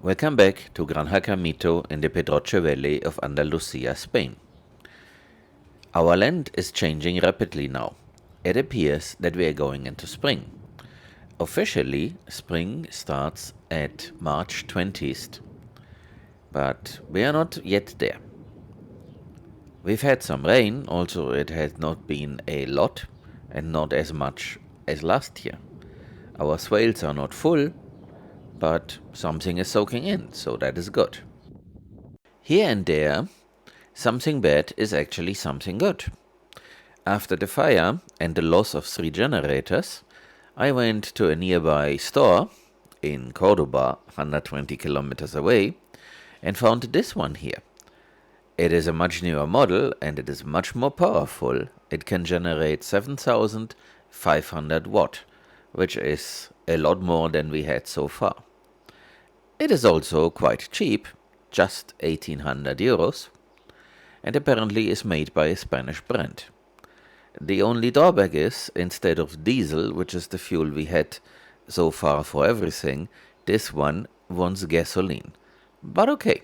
Welcome back to Granja Caimito in the Pedroche Valley of Andalusia, Spain. Our land is changing rapidly now. It appears that we are going into spring. Officially, spring starts at March 20th, but we are not yet there. We've had some rain, also it has not been a lot and not as much as last year. Our swales are not full, but something is soaking in, so that is good. Here and there, something bad is actually something good. After the fire and the loss of 3 generators, I went to a nearby store in Cordoba, 120 kilometers away, and found this one here. It is a much newer model and it is much more powerful. It can generate 7,500 watt, which is a lot more than we had so far. It is also quite cheap, just 1,800 euros, and apparently is made by a Spanish brand. The only drawback is, instead of diesel, which is the fuel we had so far for everything, this one wants gasoline. But okay.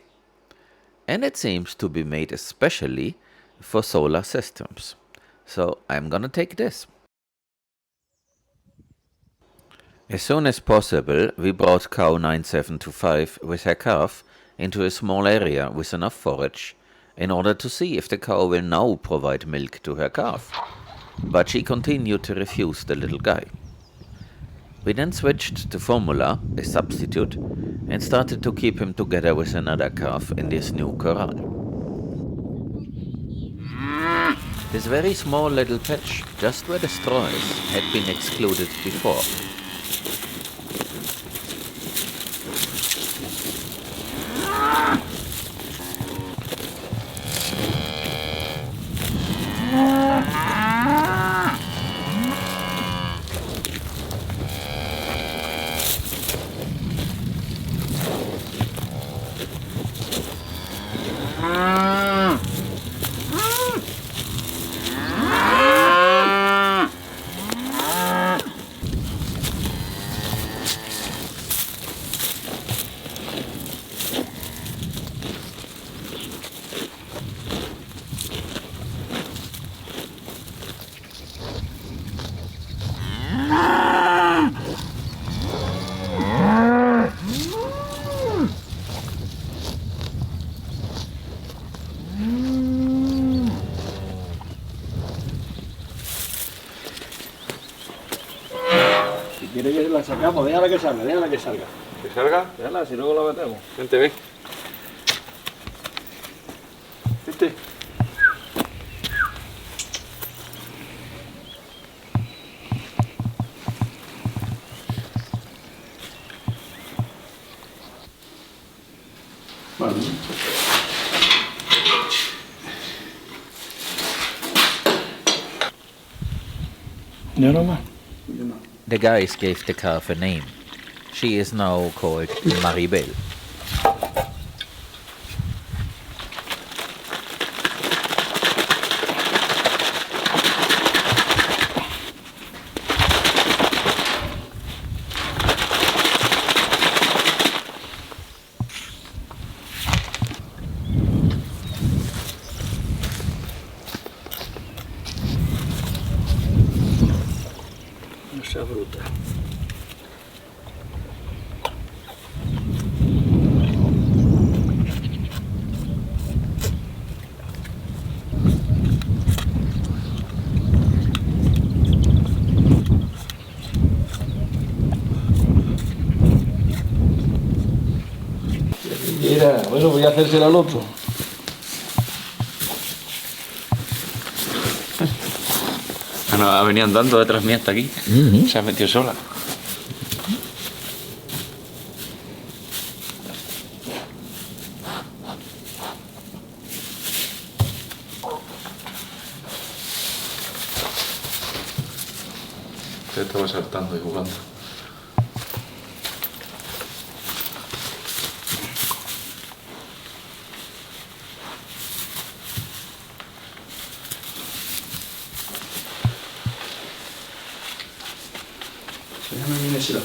And it seems to be made especially for solar systems. So I'm gonna take this. As soon as possible, we brought cow 9725 with her calf into a small area with enough forage in order to see if the cow will now provide milk to her calf. But she continued to refuse the little guy. We then switched to formula, a substitute, and started to keep him together with another calf in this new corral. This very small little patch, just where the straw is, had been excluded before. ¿Quiere que la sacamos? Déjala que salga, déjala que salga. ¿Que salga? Déjala, si luego la metemos. Vente, ven. ¿Viste? Bueno. ¿Ya no más? The guys gave the calf a name. She is now called Maribel. Esa fruta. Mira, bueno, voy a hacérsela al otro. No, ha venido andando detrás mía hasta aquí. Se ha metido sola. Se estaba saltando y jugando. Déjame mirar.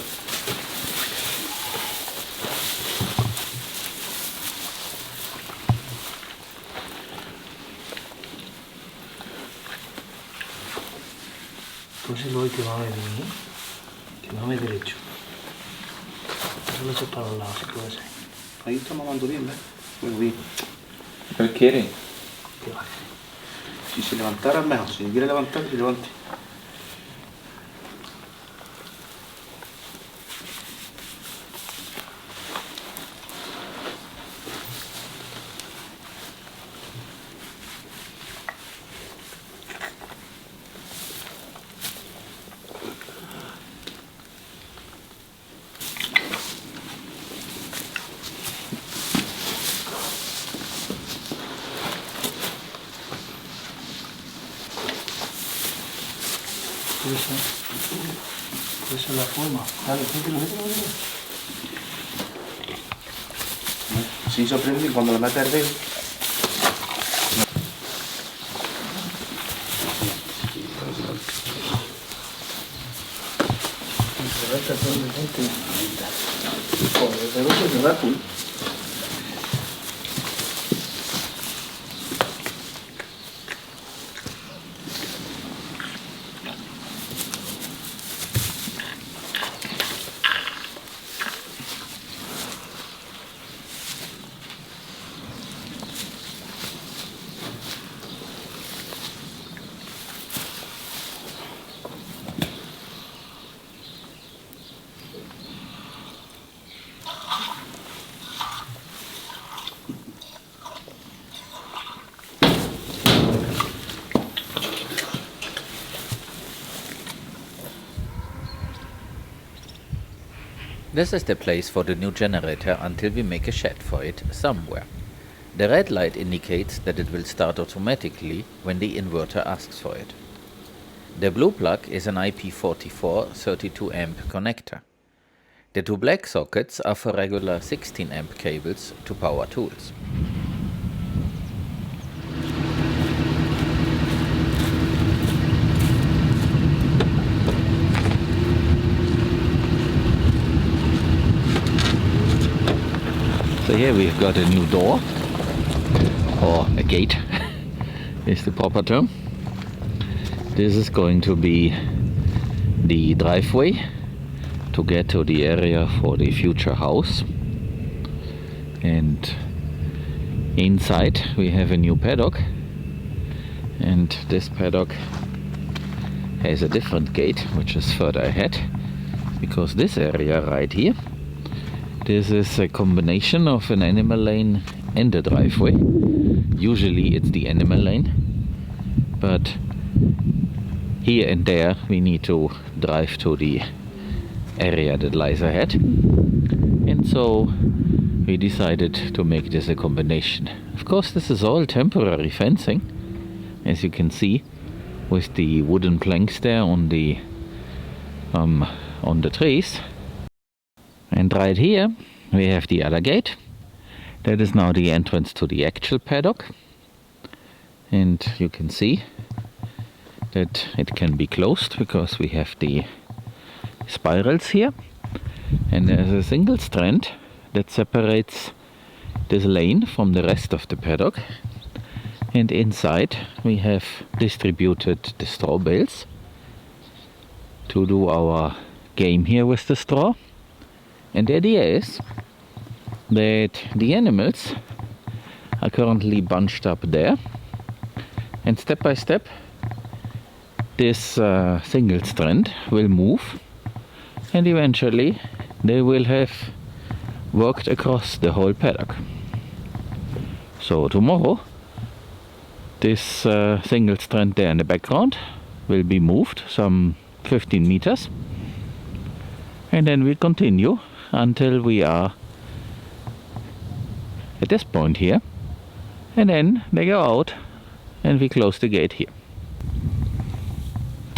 Díselo hoy que mame bien, ¿eh? Que mame derecho. Eso lo echo para los lados, si puede ser. Ahí está mamando bien, ¿ves? Muy bien. ¿Qué quiere? ¿Qué va? Si se levantara mejor, si quiere levantar, que se levante. Esa es la forma. Dale, mételo. Sí, sorprende cuando lo mete el dedo. This is the place for the new generator until we make a shed for it somewhere. The red light indicates that it will start automatically when the inverter asks for it. The blue plug is an IP44 32 amp connector. The two black sockets are for regular 16 amp cables to power tools. So here we've got a new door, or a gate is the proper term. This is going to be the driveway to get to the area for the future house. And inside we have a new paddock, and this paddock has a different gate which is further ahead, because this area right here, this is a combination of an animal lane and a driveway. Usually it's the animal lane, but here and there we need to drive to the area that lies ahead, and so we decided to make this a combination. Of course, this is all temporary fencing, as you can see, with the wooden planks there on the trees. And right here we have the other gate. That is now the entrance to the actual paddock, and you can see that it can be closed because we have the spirals here, and there's a single strand that separates this lane from the rest of the paddock, and inside we have distributed the straw bales to do our game here with the straw. And the idea is that the animals are currently bunched up there, and step by step this single strand will move, and eventually they will have worked across the whole paddock. So tomorrow this single strand there in the background will be moved some 15 meters, and then we continue until we are at this point here, and then they go out and we close the gate here.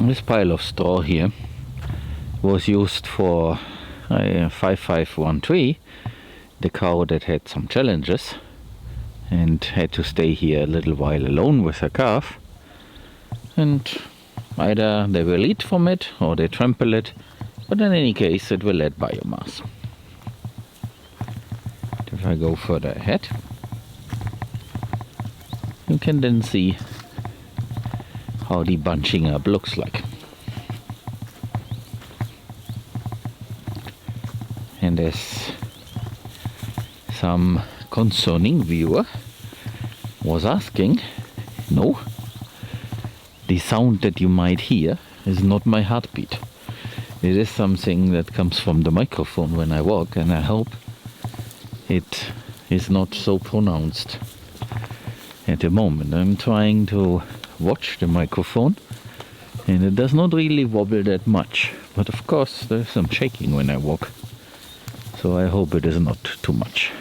This pile of straw here was used for 5513, the cow that had some challenges and had to stay here a little while alone with her calf, and either they will eat from it or they trample it, but in any case it will add biomass. If I go further ahead, you can then see how the bunching up looks like. And as some concerning viewer was asking, no, the sound that you might hear is not my heartbeat. It is something that comes from the microphone when I walk, and I hope it is not so pronounced at the moment. I'm trying to watch the microphone, and it does not really wobble that much, but of course there's some shaking when I walk, so I hope it is not too much.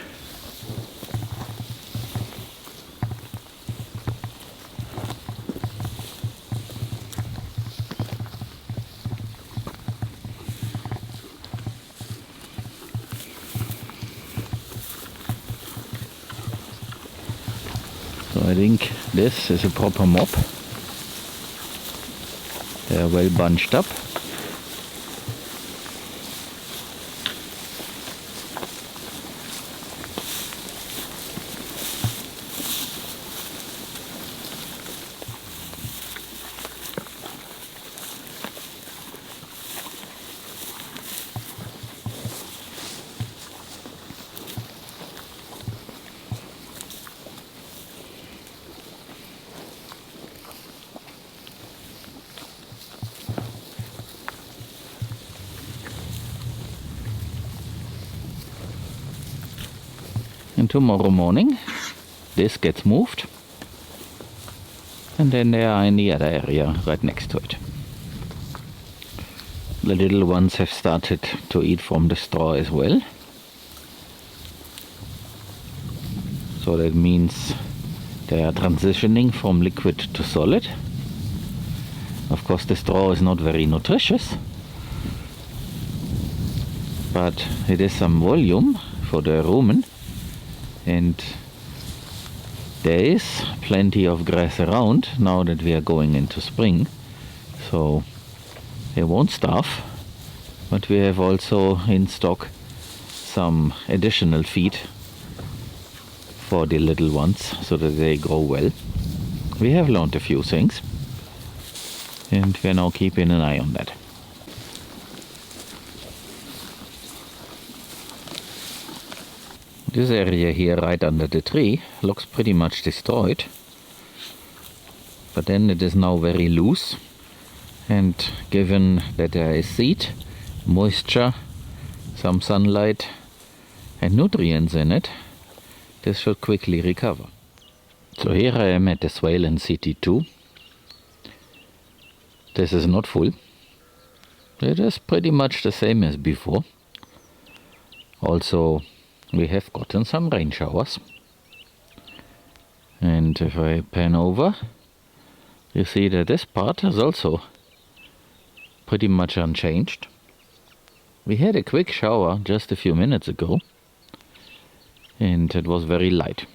So I think this is a proper mob. They are well bunched up. And tomorrow morning this gets moved, and then they are in the other area right next to it. The little ones have started to eat from the straw as well, so that means they are transitioning from liquid to solid. Of course the straw is not very nutritious, but it is some volume for the rumen. And there is plenty of grass around now that we are going into spring, so they won't starve. But we have also in stock some additional feed for the little ones so that they grow well. We have learned a few things, and we are now keeping an eye on that. This area here right under the tree looks pretty much destroyed, but then it is now very loose, and given that there is seed, moisture, some sunlight and nutrients in it, this should quickly recover. So here I am at the Swale in CT2. This is not full. It is pretty much the same as before. Also, we have gotten some rain showers, and if I pan over, you see that this part is also pretty much unchanged. We had a quick shower just a few minutes ago, and it was very light.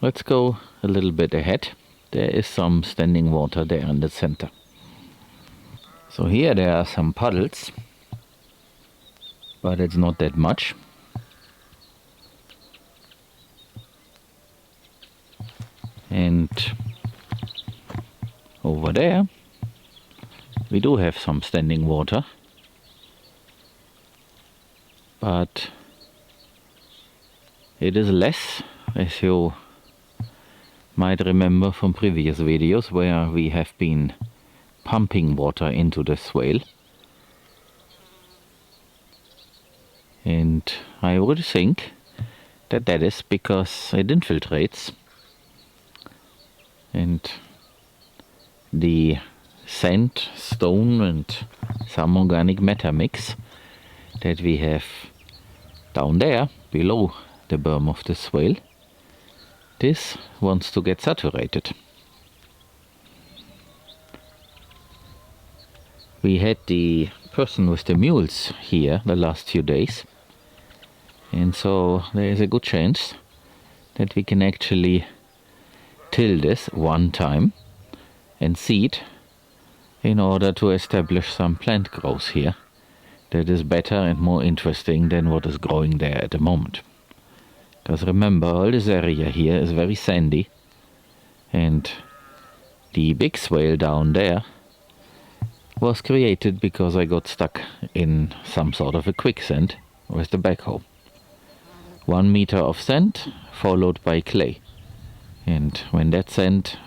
Let's go a little bit ahead. There is some standing water there in the center. So here there are some puddles, but it's not that much. And over there we do have some standing water, but it is less, as you might remember from previous videos where we have been pumping water into the swale. And I would think that that is because it infiltrates, and the sand, stone and some organic matter mix that we have down there below the berm of the swale, this wants to get saturated. We had the person with the mules here the last few days, and so there is a good chance that we can actually till this one time and seed in order to establish some plant growth here that is better and more interesting than what is growing there at the moment. Because remember, all this area here is very sandy, and the big swale down there was created because I got stuck in some sort of a quicksand with the backhoe. 1 meter of sand followed by clay. And when that sand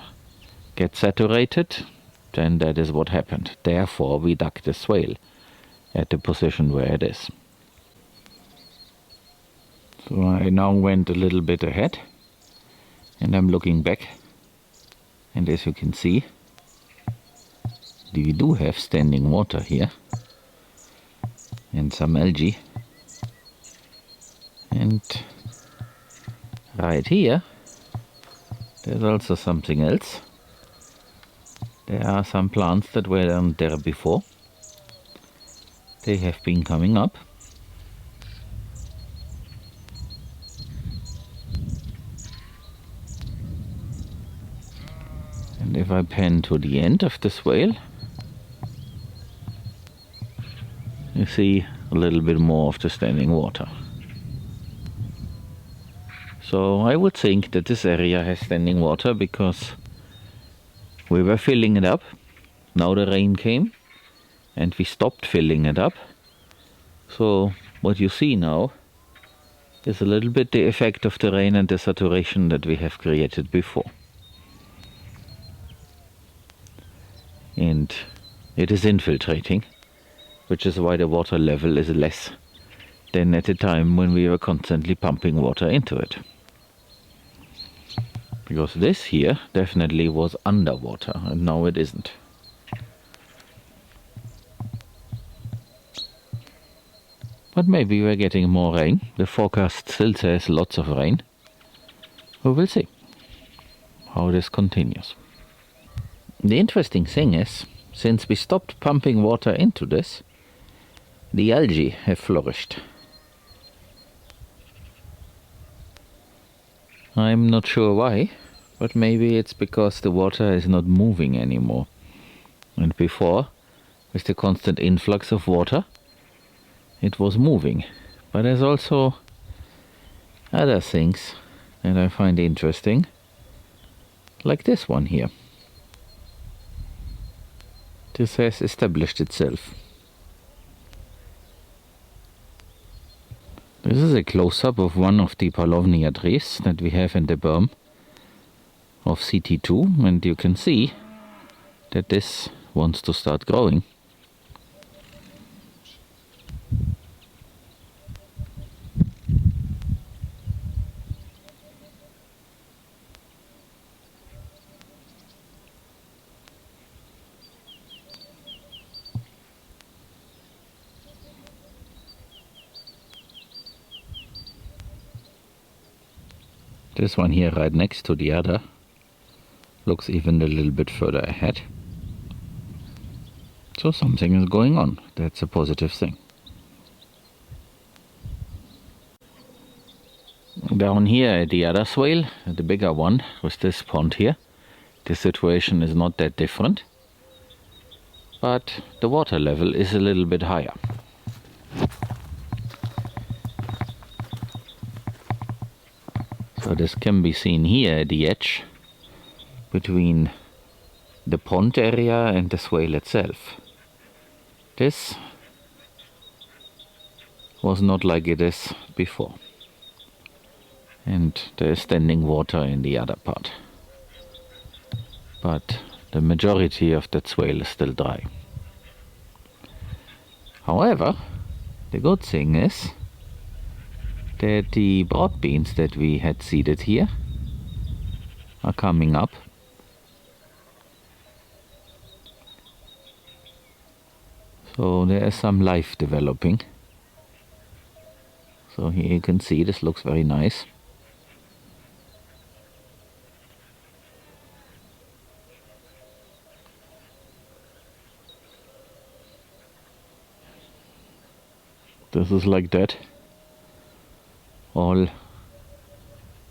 gets saturated, then that is what happened. Therefore, we dug the swale at the position where it is. So I now went a little bit ahead and I'm looking back, and as you can see, we do have standing water here and some algae, and right here there's also something else. There are some plants that weren't there before. They have been coming up. And if I pan to the end of the swale, you see a little bit more of the standing water. So I would think that this area has standing water because we were filling it up. Now the rain came and we stopped filling it up. So what you see now is a little bit the effect of the rain and the saturation that we have created before. And it is infiltrating, which is why the water level is less than at the time when we were constantly pumping water into it. Because this here definitely was underwater and now it isn't. But maybe we're getting more rain. The forecast still says lots of rain. We will see how this continues. The interesting thing is, since we stopped pumping water into this, the algae have flourished. I'm not sure why, but maybe it's because the water is not moving anymore. And before, with the constant influx of water, it was moving. But there's also other things that I find interesting, like this one here. This has established itself. This is a close-up of one of the palovnia trees that we have in the berm of CT2, and you can see that this wants to start growing. This one here right next to the other looks even a little bit further ahead. So something is going on. That's a positive thing. Down here at the other swale, the bigger one with this pond here, the situation is not that different, but the water level is a little bit higher. So this can be seen here at the edge between the pond area and the swale itself. This was not like it is before. And there is standing water in the other part. But the majority of that swale is still dry. However, the good thing is that the broad beans that we had seeded here are coming up. So there is some life developing. So here you can see this looks very nice. This is like that, all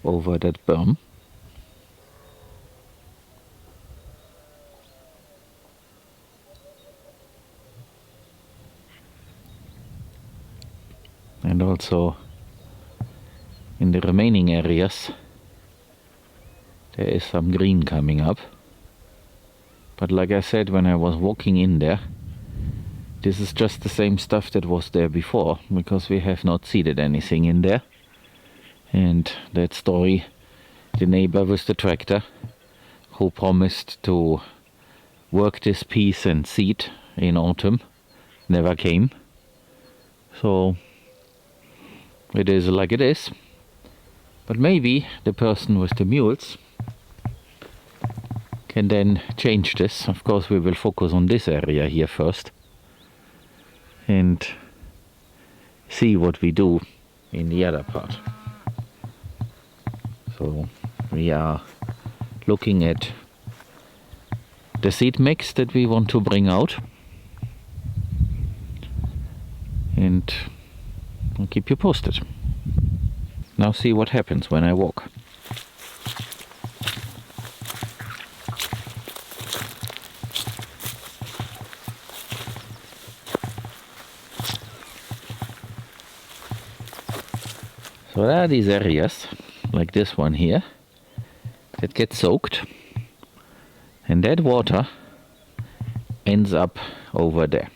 over that berm. And also in the remaining areas there is some green coming up. But like I said, when I was walking in there, This is just the same stuff that was there before, because we have not seeded anything in there. And that story, the neighbor with the tractor, who promised to work this piece and seed in autumn, never came. So it is like it is. But maybe the person with the mules can then change this. Of course, we will focus on this area here first and see what we do in the other part. So we are looking at the seed mix that we want to bring out, and I'll keep you posted. Now see what happens when I walk. So there are these areas, like this one here, that get soaked, and that water ends up over there.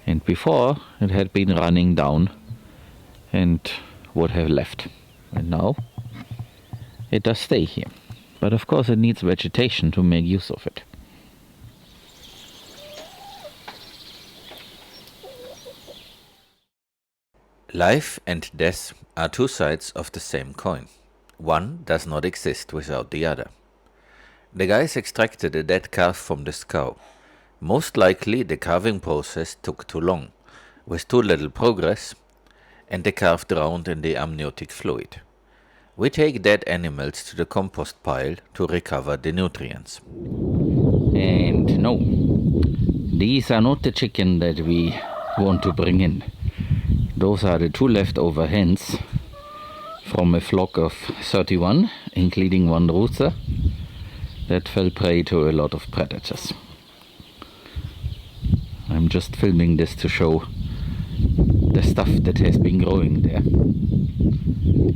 And before it had been running down and would have left, and now it does stay here. But of course it needs vegetation to make use of it. Life and death are two sides of the same coin. One does not exist without the other. The guys extracted a dead calf from this cow. Most likely the carving process took too long, with too little progress, and the calf drowned in the amniotic fluid. We take dead animals to the compost pile to recover the nutrients. And no, these are not the chicken that we want to bring in. Those are the two leftover hens from a flock of 31, including one rooster, that fell prey to a lot of predators. I'm just filming this to show the stuff that has been growing there.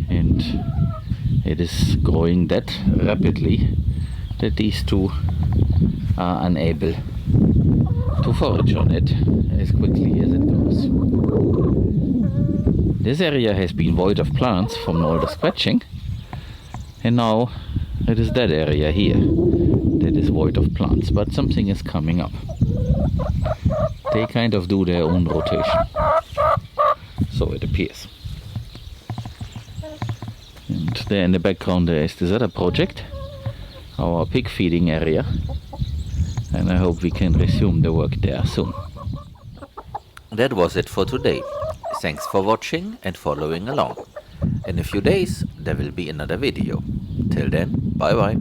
And it is growing that rapidly that these two are unable to forage on it as quickly as it grows. This area has been void of plants from all the scratching, and now it is that area here that is void of plants, but something is coming up. They kind of do their own rotation, so it appears. And there in the background there is this other project, our pig feeding area, and I hope we can resume the work there soon. That was it for today. Thanks for watching and following along. In a few days there will be another video. Till then, bye bye.